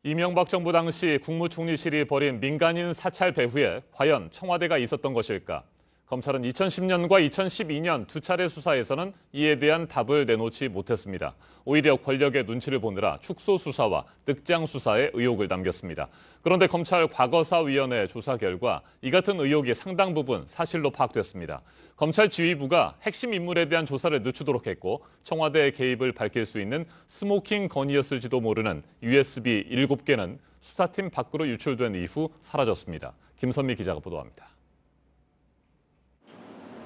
이명박 정부 당시 국무총리실이 벌인 민간인 사찰 배후에 과연 청와대가 있었던 것일까? 검찰은 2010년과 2012년 두 차례 수사에서는 이에 대한 답을 내놓지 못했습니다. 오히려 권력의 눈치를 보느라 축소 수사와 늑장 수사에 의혹을 남겼습니다. 그런데 검찰 과거사위원회 조사 결과 이 같은 의혹이 상당 부분 사실로 파악됐습니다. 검찰 지휘부가 핵심 인물에 대한 조사를 늦추도록 했고 청와대의 개입을 밝힐 수 있는 스모킹 건이었을지도 모르는 USB 7개는 수사팀 밖으로 유출된 이후 사라졌습니다. 김선미 기자가 보도합니다.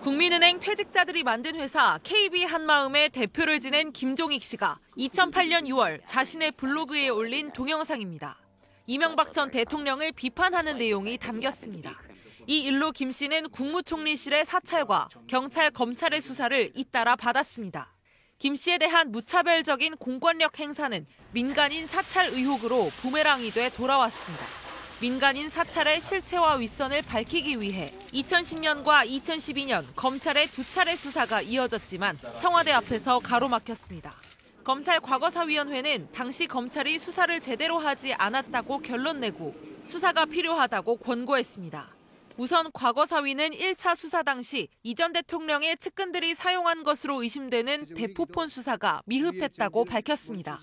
국민은행 퇴직자들이 만든 회사 KB 한마음의 대표를 지낸 김종익 씨가 2008년 6월 자신의 블로그에 올린 동영상입니다. 이명박 전 대통령을 비판하는 내용이 담겼습니다. 이 일로 김 씨는 국무총리실의 사찰과 경찰, 검찰의 수사를 잇따라 받았습니다. 김 씨에 대한 무차별적인 공권력 행사는 민간인 사찰 의혹으로 부메랑이 돼 돌아왔습니다. 민간인 사찰의 실체와 윗선을 밝히기 위해 2010년과 2012년 검찰의 두 차례 수사가 이어졌지만 청와대 앞에서 가로막혔습니다. 검찰 과거사위원회는 당시 검찰이 수사를 제대로 하지 않았다고 결론 내고 수사가 필요하다고 권고했습니다. 우선 과거사위는 1차 수사 당시 이 전 대통령의 측근들이 사용한 것으로 의심되는 대포폰 수사가 미흡했다고 밝혔습니다.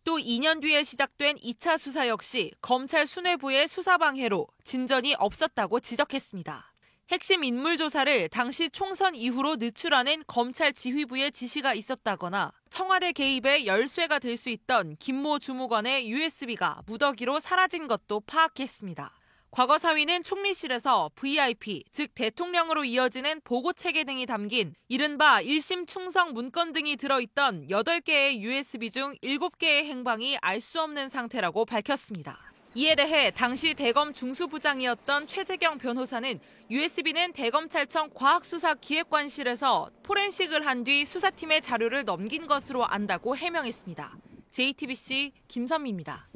또 2년 뒤에 시작된 2차 수사 역시 검찰 수뇌부의 수사 방해로 진전이 없었다고 지적했습니다. 핵심 인물 조사를 당시 총선 이후로 늦추라는 검찰 지휘부의 지시가 있었다거나 청와대 개입의 열쇠가 될 수 있던 김모 주무관의 USB가 무더기로 사라진 것도 파악했습니다. 과거사위는 총리실에서 VIP, 즉 대통령으로 이어지는 보고체계 등이 담긴 이른바 1심 충성 문건 등이 들어있던 8개의 USB 중 7개의 행방이 알 수 없는 상태라고 밝혔습니다. 이에 대해 당시 대검 중수부장이었던 최재경 변호사는 USB는 대검찰청 과학수사기획관실에서 포렌식을 한 뒤 수사팀의 자료를 넘긴 것으로 안다고 해명했습니다. JTBC 김선미입니다.